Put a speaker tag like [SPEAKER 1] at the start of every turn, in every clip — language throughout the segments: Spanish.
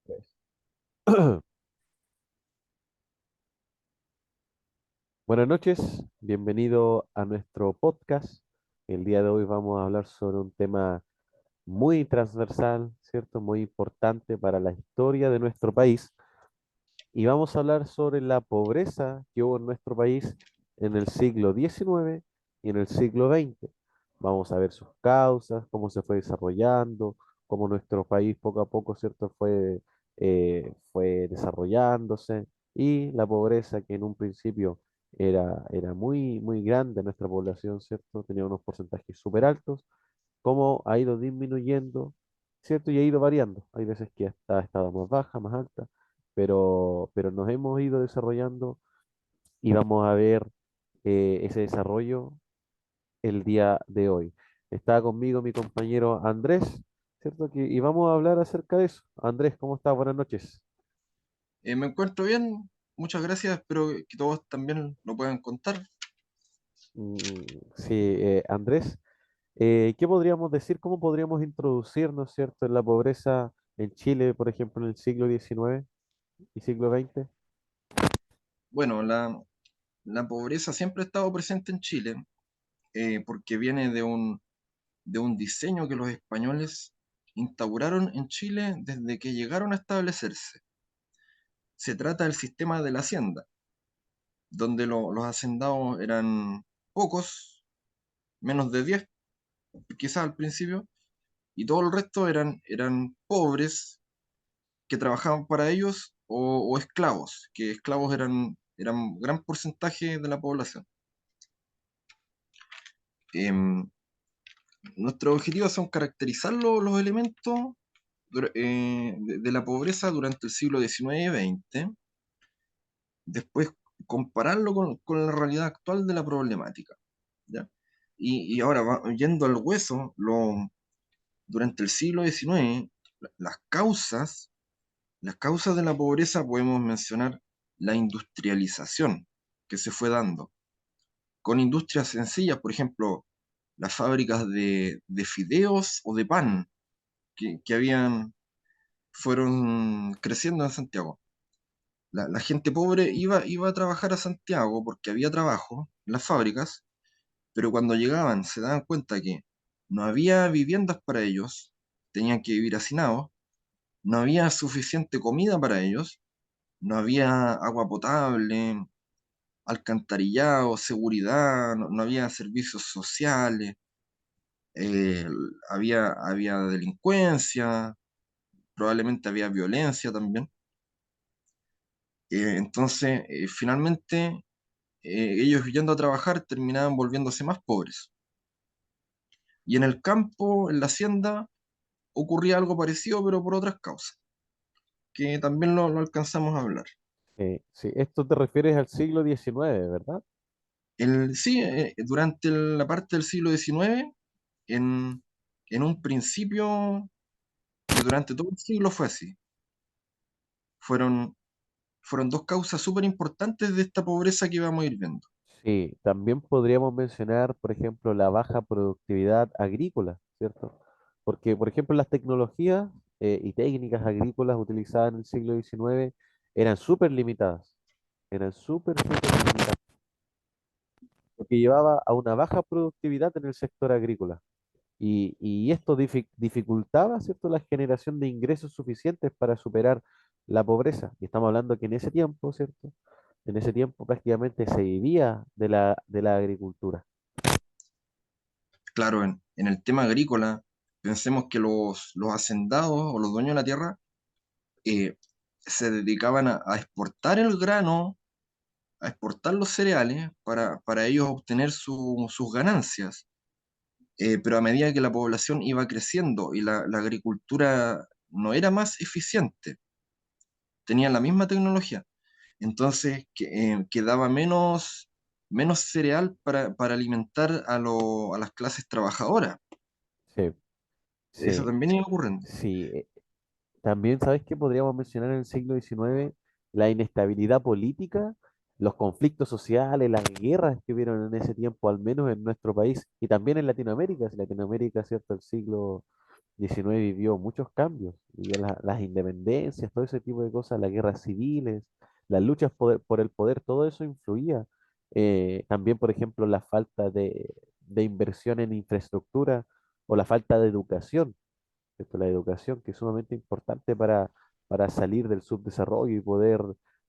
[SPEAKER 1] Pues. Buenas noches, bienvenido a nuestro podcast. El día de hoy vamos a hablar sobre un tema muy transversal, ¿cierto? Muy importante para la historia de nuestro país. Y vamos a hablar sobre la pobreza que hubo en nuestro país en el siglo XIX y en el siglo XX. Vamos a ver sus causas, cómo se fue desarrollando, cómo nuestro país poco a poco, ¿cierto? Fue desarrollándose y la pobreza que en un principio era muy, muy grande nuestra población, ¿cierto? Tenía unos porcentajes súper altos, cómo ha ido disminuyendo, ¿cierto? Y ha ido variando. Hay veces que ha estado más baja, más alta, pero nos hemos ido desarrollando y vamos a ver ese desarrollo el día de hoy. Está conmigo mi compañero Andrés, ¿cierto? Y vamos a hablar acerca de eso. Andrés, ¿cómo estás? Buenas noches.
[SPEAKER 2] Me encuentro bien, muchas gracias, espero que todos también lo puedan contar.
[SPEAKER 1] Sí, Andrés, ¿qué podríamos decir? ¿Cómo podríamos introducirnos, ¿cierto? En la pobreza en Chile, por ejemplo, en el siglo XIX y siglo XX.
[SPEAKER 2] Bueno, la pobreza siempre ha estado presente en Chile, porque viene de un diseño que los españoles instauraron en Chile desde que llegaron a establecerse. Se trata del sistema de la hacienda, donde los hacendados eran pocos, menos de 10 quizás al principio, y todo el resto eran pobres que trabajaban para ellos o esclavos, que esclavos eran gran porcentaje de la población. Em, Nuestros objetivos son caracterizar los elementos de la pobreza durante el siglo XIX y XX, después compararlo con la realidad actual de la problemática. ¿Ya? Y ahora, yendo al hueso, durante el siglo XIX, las causas Las causas de la pobreza podemos mencionar la industrialización que se fue dando, con industrias sencillas, por ejemplo, las fábricas de fideos o de pan fueron creciendo en Santiago. La gente pobre iba a trabajar a Santiago porque había trabajo en las fábricas, pero cuando llegaban se daban cuenta que no había viviendas para ellos, tenían que vivir hacinados, no había suficiente comida para ellos, no había agua potable, alcantarillado, seguridad, no había servicios sociales, eh, había delincuencia, probablemente había violencia también. Entonces, finalmente, ellos yendo a trabajar terminaban volviéndose más pobres. Y en el campo, en la hacienda, ocurría algo parecido, pero por otras causas, que también lo alcanzamos a hablar.
[SPEAKER 1] Sí, esto te refieres al siglo XIX, ¿verdad?
[SPEAKER 2] Sí, durante la parte del siglo XIX, en, en un principio y durante todo el siglo fue así. Fueron, fueron dos causas súper importantes de esta pobreza que íbamos a ir viendo.
[SPEAKER 1] Sí, también podríamos mencionar, por ejemplo, la baja productividad agrícola, ¿cierto? Porque, por ejemplo, las tecnologías y técnicas agrícolas utilizadas en el siglo XIX eran súper limitadas, eran súper limitadas, lo que llevaba a una baja productividad en el sector agrícola. Y esto dificultaba, ¿cierto?, la generación de ingresos suficientes para superar la pobreza. Y estamos hablando que en ese tiempo, ¿cierto? En ese tiempo prácticamente se vivía de la agricultura.
[SPEAKER 2] Claro, en el tema agrícola, pensemos que los hacendados o los dueños de la tierra eh, se dedicaban a exportar el grano, a exportar los cereales para ellos obtener sus ganancias. Pero a medida que la población iba creciendo y la agricultura no era más eficiente, tenían la misma tecnología. Entonces quedaba menos cereal para alimentar a las clases trabajadoras.
[SPEAKER 1] Sí,
[SPEAKER 2] Eso
[SPEAKER 1] sí,
[SPEAKER 2] también iba ocurriendo.
[SPEAKER 1] sí. También, ¿sabes qué podríamos mencionar en el siglo XIX? La inestabilidad política, los conflictos sociales, las guerras que hubieron en ese tiempo, al menos en nuestro país y también en Latinoamérica, si Latinoamérica, ¿cierto? El siglo XIX vivió muchos cambios, vivió las independencias, todo ese tipo de cosas, las guerras civiles, las luchas por el poder, todo eso influía. También, por ejemplo, la falta de inversión en infraestructura o la falta de educación, ¿cierto? La educación que es sumamente importante para salir del subdesarrollo y poder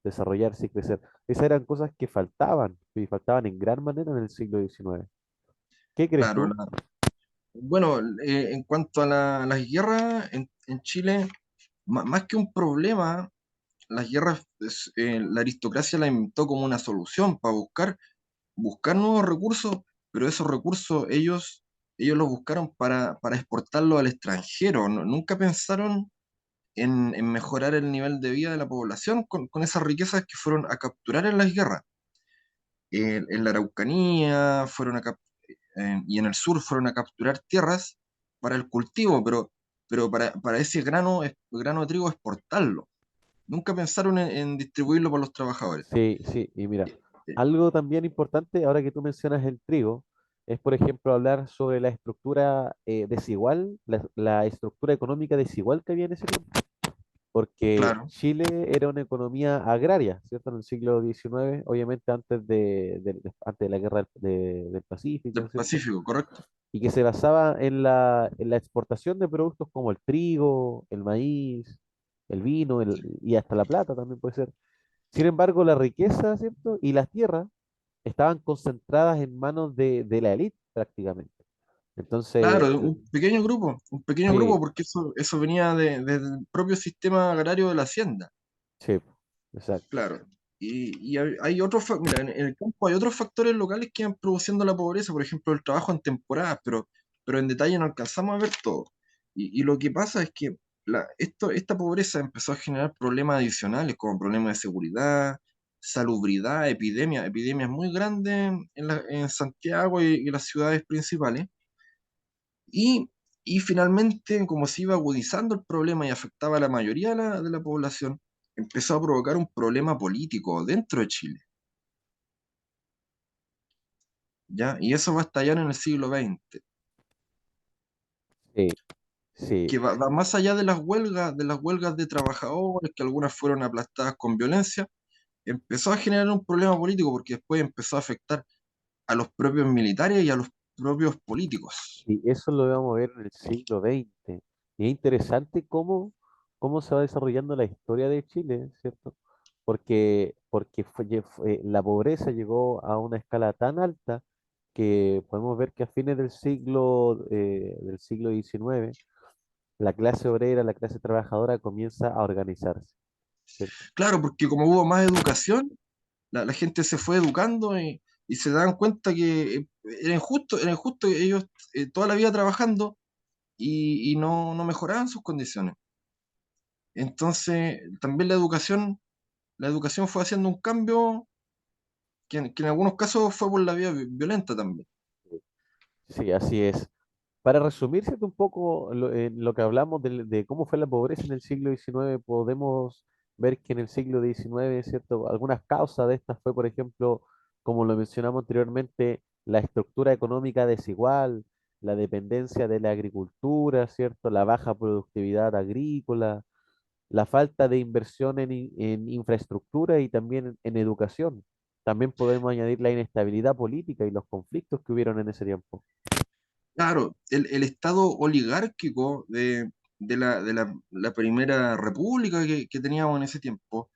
[SPEAKER 1] desarrollarse y crecer. Esas eran cosas que faltaban, y faltaban en gran manera en el siglo XIX. ¿Qué crees
[SPEAKER 2] Claro,
[SPEAKER 1] tú?
[SPEAKER 2] bueno, en cuanto a las guerras en Chile, más que un problema, las guerras, la aristocracia la inventó como una solución para buscar nuevos recursos, pero esos recursos ellos los buscaron para exportarlos al extranjero. Nunca pensaron en mejorar el nivel de vida de la población con esas riquezas que fueron a capturar en las guerras. En la Araucanía y en el sur fueron a capturar tierras para el cultivo, pero para ese grano de trigo exportarlo. Nunca pensaron en distribuirlo para los trabajadores.
[SPEAKER 1] Sí, sí, y mira,
[SPEAKER 2] Eh, eh,
[SPEAKER 1] algo también importante, ahora que tú mencionas el trigo, es por ejemplo hablar sobre la estructura desigual, la estructura económica desigual que había en ese tiempo, porque
[SPEAKER 2] claro,
[SPEAKER 1] Chile era una economía agraria, ¿cierto? En el siglo XIX, obviamente antes de la guerra del
[SPEAKER 2] del
[SPEAKER 1] Pacífico, ¿cierto?
[SPEAKER 2] Pacífico, correcto.
[SPEAKER 1] Y que se basaba en la exportación de productos como el trigo, el maíz, el vino, y hasta la plata también puede ser. Sin embargo, la riqueza, ¿cierto? Y las tierras estaban concentradas en manos de la élite prácticamente. Entonces,
[SPEAKER 2] Claro, un pequeño
[SPEAKER 1] sí,
[SPEAKER 2] grupo, porque eso venía del propio sistema agrario de la hacienda.
[SPEAKER 1] sí, exacto.
[SPEAKER 2] Claro. Y hay mira, en el campo hay otros factores locales que van produciendo la pobreza, por ejemplo, el trabajo en temporadas, pero en detalle no alcanzamos a ver todo. Y lo que pasa es que esta pobreza empezó a generar problemas adicionales, como problemas de seguridad, salubridad, epidemias muy grandes en Santiago y las ciudades principales. Y, y finalmente, como se iba agudizando el problema y afectaba a la mayoría de la población, empezó a provocar un problema político dentro de Chile, ¿ya? Y eso va a estallar en el siglo XX,
[SPEAKER 1] Sí, sí,
[SPEAKER 2] que va más allá de las huelgas de trabajadores, que algunas fueron aplastadas con violencia, empezó a generar un problema político porque después empezó a afectar a los propios militares y a los propios políticos.
[SPEAKER 1] y eso lo vamos a ver en el siglo XX. Y es interesante cómo se va desarrollando la historia de Chile, ¿cierto? Porque la pobreza llegó a una escala tan alta que podemos ver que a fines del siglo XIX, la clase obrera, la clase trabajadora comienza a organizarse, ¿cierto?
[SPEAKER 2] Claro, porque como hubo más educación, la gente se fue educando y se dan cuenta que era injusto que ellos toda la vida trabajando y no mejoraban sus condiciones. Entonces, también la educación fue haciendo un cambio que en algunos casos fue por la vía violenta también.
[SPEAKER 1] Sí, así es. Para resumir, ¿cierto? Un poco en lo que hablamos de cómo fue la pobreza en el siglo XIX, podemos ver que en el siglo XIX, ¿cierto? Algunas causas de estas fue, por ejemplo, como lo mencionamos anteriormente, la estructura económica desigual, la dependencia de la agricultura, ¿cierto? La baja productividad agrícola, la falta de inversión en infraestructura y también en educación. También podemos añadir la inestabilidad política y los conflictos que hubieron en ese tiempo.
[SPEAKER 2] Claro, el estado oligárquico de la primera república que teníamos en ese tiempo,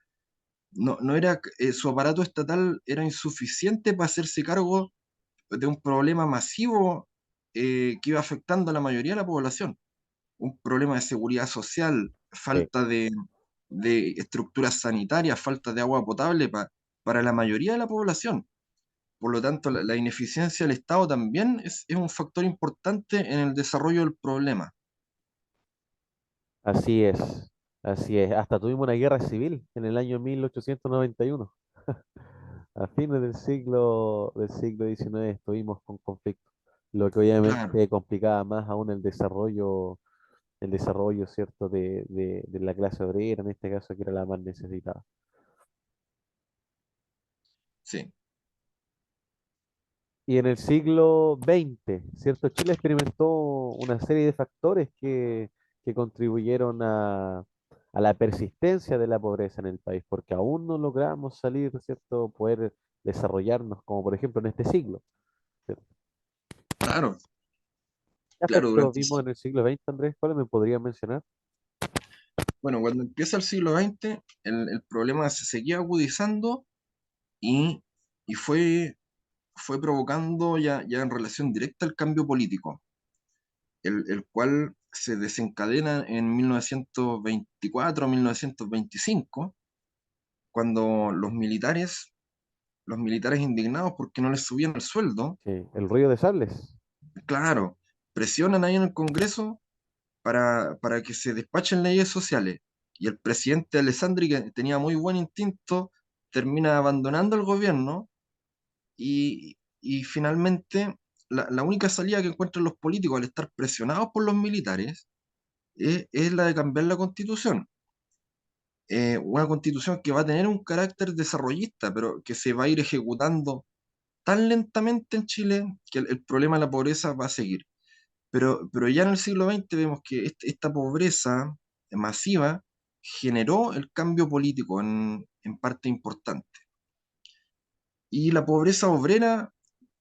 [SPEAKER 2] no era, su aparato estatal era insuficiente para hacerse cargo de un problema masivo que iba afectando a la mayoría de la población. Un problema de seguridad social,
[SPEAKER 1] Sí.
[SPEAKER 2] falta de estructuras sanitarias, falta de agua potable para la mayoría de la población. Por lo tanto, la ineficiencia del Estado también es un factor importante en el desarrollo del problema.
[SPEAKER 1] Así es, así es. Hasta tuvimos una guerra civil en el año 1891. A fines del siglo XIX estuvimos con conflictos, lo que
[SPEAKER 2] Claro,
[SPEAKER 1] obviamente complicaba más aún el desarrollo, ¿cierto?, de la clase obrera, en este caso que era la más necesitada.
[SPEAKER 2] sí.
[SPEAKER 1] Y en el siglo XX, ¿cierto? Chile experimentó una serie de factores que contribuyeron a la persistencia de la pobreza en el país, porque aún no logramos salir, ¿cierto? Poder desarrollarnos, como por ejemplo en este siglo, ¿cierto?
[SPEAKER 2] Claro,
[SPEAKER 1] ¿Qué
[SPEAKER 2] claro,
[SPEAKER 1] aspectos vimos en el siglo XX, Andrés? ¿Cuáles me podrías mencionar?
[SPEAKER 2] bueno, cuando empieza el siglo XX, el problema se seguía agudizando y, y fue provocando ya en relación directa el cambio político, el cual se desencadena en 1924-1925, cuando los militares indignados porque no les subían el sueldo,
[SPEAKER 1] Sí, el rollo de sables.
[SPEAKER 2] claro, presionan ahí en el Congreso para que se despachen leyes sociales. Y el presidente Alessandri, que tenía muy buen instinto, termina abandonando el gobierno y finalmente la única salida que encuentran los políticos al estar presionados por los militares es la de cambiar la constitución. Una constitución que va a tener un carácter desarrollista, pero que se va a ir ejecutando tan lentamente en Chile que el problema de la pobreza va a seguir. Pero ya en el siglo XX vemos que esta pobreza masiva generó el cambio político en parte importante. Y la pobreza obrera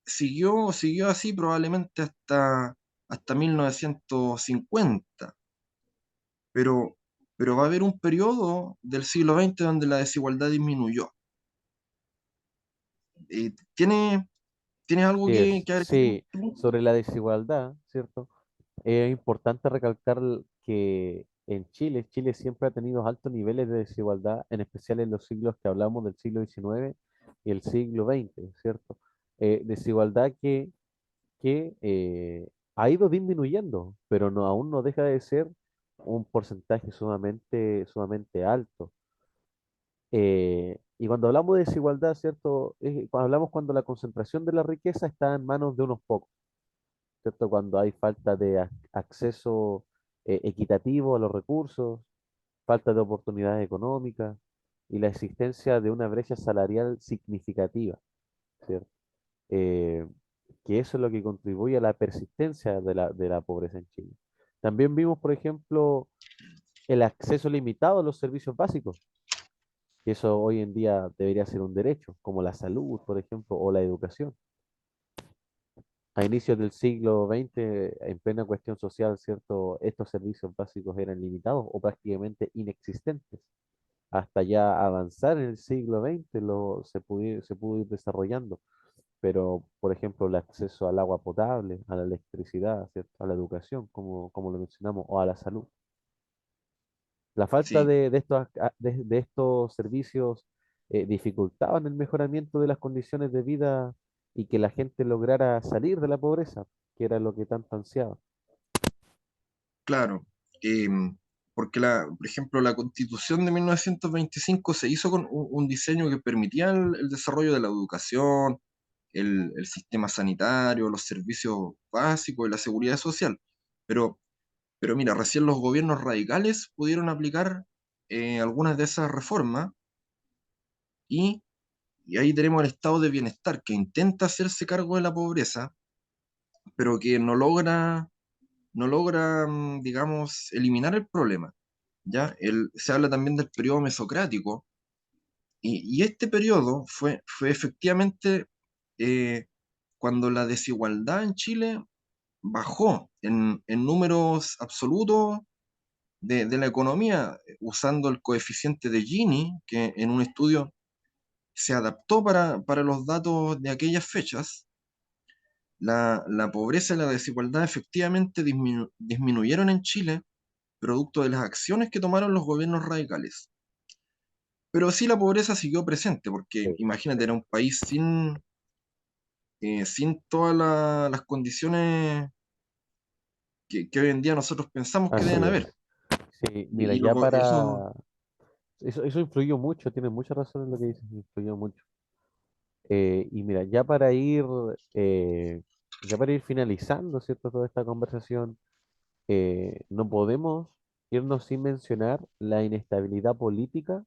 [SPEAKER 2] siguió así probablemente hasta 1950, pero, pero va a haber un periodo del siglo XX donde la desigualdad disminuyó. ¿Tienes algo
[SPEAKER 1] Sí
[SPEAKER 2] que agregar en
[SPEAKER 1] sí,
[SPEAKER 2] este punto?
[SPEAKER 1] sobre la desigualdad, ¿cierto? Es importante recalcar que en Chile siempre ha tenido altos niveles de desigualdad, en especial en los siglos que hablamos del siglo XIX y el siglo XX, ¿cierto? Desigualdad que ha ido disminuyendo, pero no, aún no deja de ser un porcentaje sumamente alto. Y cuando hablamos de desigualdad, ¿cierto? Cuando hablamos cuando la concentración de la riqueza está en manos de unos pocos, ¿cierto? Cuando hay falta de acceso equitativo a los recursos, falta de oportunidades económicas y la existencia de una brecha salarial significativa, ¿cierto? Eh, que eso es lo que contribuye a la persistencia de la pobreza en Chile. También vimos, por ejemplo, el acceso limitado a los servicios básicos, que eso hoy en día debería ser un derecho, como la salud, por ejemplo, o la educación. A inicios del siglo XX, en plena cuestión social, ¿cierto? Estos servicios básicos eran limitados o prácticamente inexistentes. Hasta ya avanzar en el siglo XX se pudo ir desarrollando. Pero, por ejemplo, el acceso al agua potable, a la electricidad, ¿cierto? A la educación, como lo mencionamos, o a la salud. La falta
[SPEAKER 2] Sí,
[SPEAKER 1] de estos servicios dificultaban el mejoramiento de las condiciones de vida y que la gente lograra salir de la pobreza, que era lo que tanto ansiaba.
[SPEAKER 2] claro. Porque, por ejemplo, la Constitución de 1925 se hizo con un diseño que permitía el desarrollo de la educación, el sistema sanitario, los servicios básicos y la seguridad social. Pero, pero mira, recién los gobiernos radicales pudieron aplicar algunas de esas reformas y, y ahí tenemos el estado de bienestar que intenta hacerse cargo de la pobreza, pero que no logra, digamos, eliminar el problema. ¿Ya? Se habla también del periodo mesocrático, y este periodo fue efectivamente eh, cuando la desigualdad en Chile bajó en números absolutos de la economía, usando el coeficiente de Gini, que en un estudio se adaptó para los datos de aquellas fechas. La pobreza y la desigualdad efectivamente disminuyeron en Chile producto de las acciones que tomaron los gobiernos radicales. Pero sí la pobreza siguió presente, porque
[SPEAKER 1] Sí,
[SPEAKER 2] imagínate, era un país sin todas las condiciones que hoy en día nosotros pensamos que
[SPEAKER 1] así
[SPEAKER 2] deben
[SPEAKER 1] es.
[SPEAKER 2] haber.
[SPEAKER 1] Sí, mira,
[SPEAKER 2] Y eso,
[SPEAKER 1] eso influyó mucho, tienes mucha razón en lo que dices, influyó mucho. Y mira, eh, ya para ir finalizando, ¿cierto? Toda esta conversación, no podemos irnos sin mencionar la inestabilidad política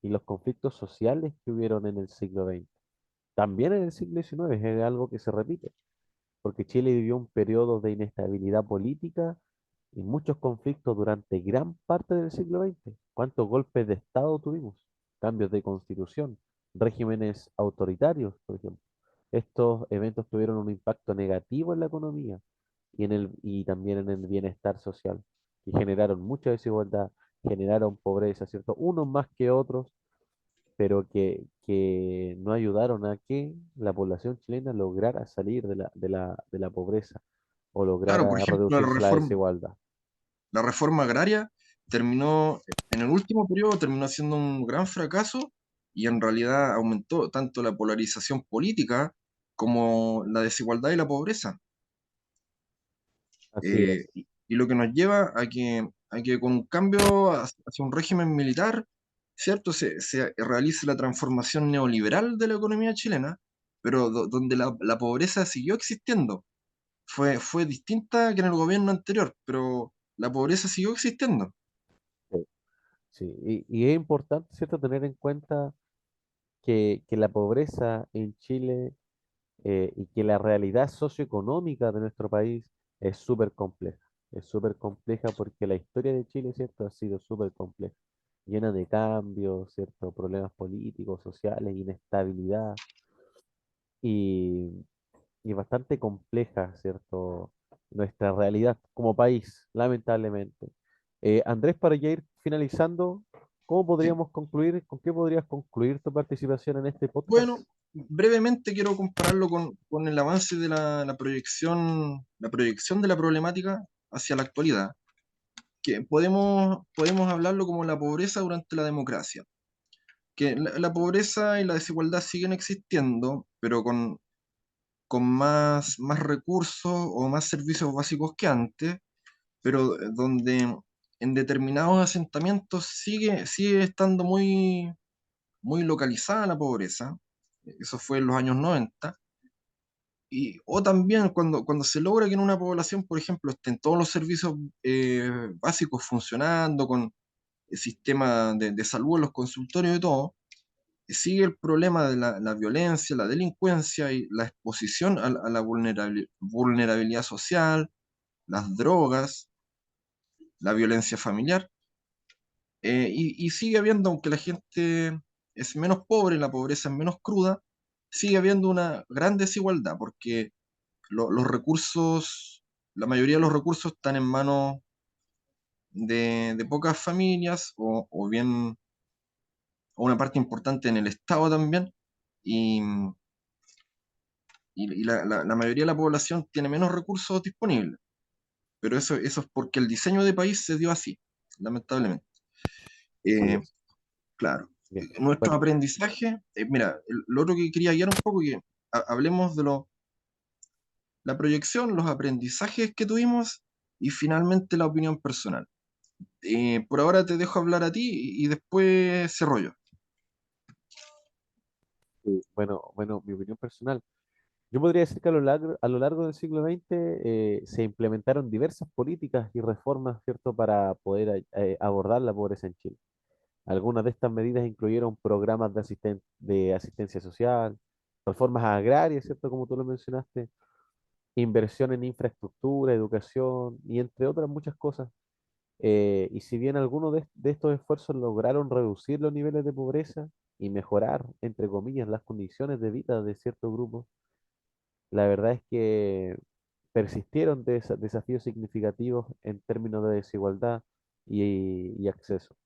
[SPEAKER 1] y los conflictos sociales que hubieron en el siglo XX. también en el siglo XIX es algo que se repite, porque Chile vivió un periodo de inestabilidad política y muchos conflictos durante gran parte del siglo XX. ¿Cuántos golpes de Estado tuvimos? Cambios de constitución, regímenes autoritarios, por ejemplo. Estos eventos tuvieron un impacto negativo en la economía y también en el bienestar social, y generaron mucha desigualdad, generaron pobreza, ¿cierto? Unos más que otros, pero que no ayudaron a que la población chilena lograra salir de la pobreza o
[SPEAKER 2] Claro, por
[SPEAKER 1] lograra
[SPEAKER 2] ejemplo,
[SPEAKER 1] reducirse la desigualdad.
[SPEAKER 2] la reforma agraria terminó, en el último periodo terminó siendo un gran fracaso y en realidad aumentó tanto la polarización política como la desigualdad y la pobreza.
[SPEAKER 1] Así es.
[SPEAKER 2] Y lo que nos lleva a que con un cambio hacia un régimen militar, ¿cierto? Se realice la transformación neoliberal de la economía chilena, pero donde la pobreza siguió existiendo. Fue distinta que en el gobierno anterior, pero la pobreza siguió existiendo.
[SPEAKER 1] Sí, sí. Y es importante, ¿cierto?, tener en cuenta que la pobreza en Chile y que la realidad socioeconómica de nuestro país es súper compleja. Es súper compleja porque la historia de Chile, ¿cierto?, ha sido súper compleja, llena de cambios, ¿cierto?, problemas políticos, sociales, inestabilidad y, y bastante compleja, ¿cierto?, nuestra realidad como país, lamentablemente. Andrés, para ya ir finalizando, ¿cómo
[SPEAKER 2] ¿Sí?
[SPEAKER 1] podríamos concluir? ¿Con qué podrías concluir tu participación en este
[SPEAKER 2] Bueno,
[SPEAKER 1] podcast?
[SPEAKER 2] brevemente quiero compararlo con el avance de la proyección de la problemática hacia la actualidad, que podemos hablarlo como la pobreza durante la democracia, que la pobreza y la desigualdad siguen existiendo, pero con más recursos o más servicios básicos que antes, pero donde en determinados asentamientos sigue estando muy localizada la pobreza. Eso fue en los años 90. O también cuando se logra que en una población, por ejemplo, estén todos los servicios básicos funcionando, con el sistema de salud, los consultorios y todo, sigue el problema de la violencia, la delincuencia y la exposición a la vulnerabilidad social, las drogas, la violencia familiar. Y sigue habiendo, aunque la gente es menos pobre, la pobreza es menos cruda, sigue habiendo una gran desigualdad, porque los recursos, la mayoría de los recursos están en manos de pocas familias o bien o una parte importante en el Estado también, y, y la mayoría de la población tiene menos recursos disponibles. Pero eso es porque el diseño de país se dio así, lamentablemente.
[SPEAKER 1] Así
[SPEAKER 2] Eh,
[SPEAKER 1] es.
[SPEAKER 2] claro,
[SPEAKER 1] Bien.
[SPEAKER 2] nuestro
[SPEAKER 1] Bueno,
[SPEAKER 2] aprendizaje, mira, lo otro que quería guiar un poco, que hablemos de la proyección, los aprendizajes que tuvimos y finalmente la opinión personal. Por ahora te dejo hablar a ti y después cerro yo.
[SPEAKER 1] sí, bueno, mi opinión personal. Yo podría decir que a lo largo del siglo XX se implementaron diversas políticas y reformas, ¿cierto?, para poder abordar la pobreza en Chile. Algunas de estas medidas incluyeron programas de asistencia social, reformas agrarias, ¿cierto?, como tú lo mencionaste, inversión en infraestructura, educación y entre otras muchas cosas. Y si bien algunos de estos esfuerzos lograron reducir los niveles de pobreza y mejorar, entre comillas, las condiciones de vida de ciertos grupos, la verdad es que persistieron desafíos significativos en términos de desigualdad y acceso,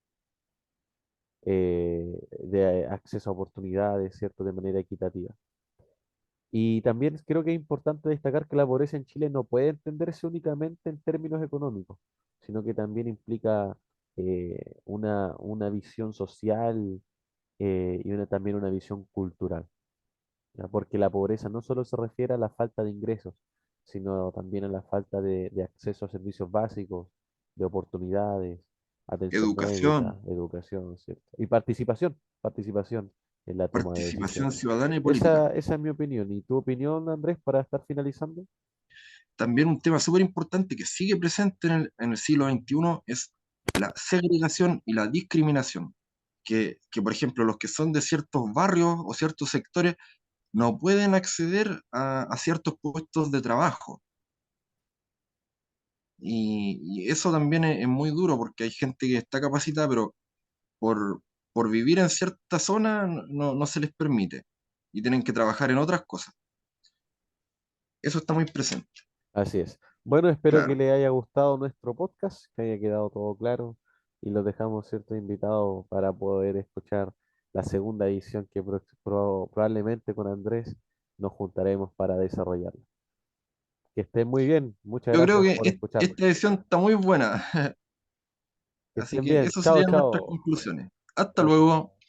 [SPEAKER 1] de acceso a oportunidades, ¿cierto?, de manera equitativa. Y también creo que es importante destacar que la pobreza en Chile no puede entenderse únicamente en términos económicos, sino que también implica una visión social también una visión cultural. ¿Ya? Porque la pobreza no solo se refiere a la falta de ingresos, sino también a la falta de acceso a servicios básicos, de oportunidades, atención médica,
[SPEAKER 2] Educación,
[SPEAKER 1] educación, ¿cierto? Y participación en la toma de
[SPEAKER 2] participación
[SPEAKER 1] decisiones.
[SPEAKER 2] ciudadana y política.
[SPEAKER 1] Esa es mi opinión. ¿Y tu opinión, Andrés, para estar finalizando?
[SPEAKER 2] También un tema súper importante que sigue presente en el siglo XXI es la segregación y la discriminación. Que, por ejemplo, los que son de ciertos barrios o ciertos sectores no pueden acceder a ciertos puestos de trabajo. Y eso también es muy duro porque hay gente que está capacitada, pero por vivir en cierta zona no se les permite y tienen que trabajar en otras cosas. Eso está muy presente,
[SPEAKER 1] Así es. Bueno, espero que
[SPEAKER 2] claro.
[SPEAKER 1] les haya gustado nuestro podcast, que haya quedado todo claro y los dejamos, ¿cierto?, invitados para poder escuchar la segunda edición que probablemente con Andrés nos juntaremos para desarrollarla. Que estén muy bien. Muchas
[SPEAKER 2] Yo creo
[SPEAKER 1] gracias
[SPEAKER 2] que
[SPEAKER 1] por escucharnos.
[SPEAKER 2] esta edición está muy buena,
[SPEAKER 1] Que
[SPEAKER 2] así
[SPEAKER 1] estén
[SPEAKER 2] que
[SPEAKER 1] bien.
[SPEAKER 2] eso
[SPEAKER 1] Chao,
[SPEAKER 2] serían nuestras
[SPEAKER 1] chao.
[SPEAKER 2] conclusiones. Hasta
[SPEAKER 1] Chao.
[SPEAKER 2] luego.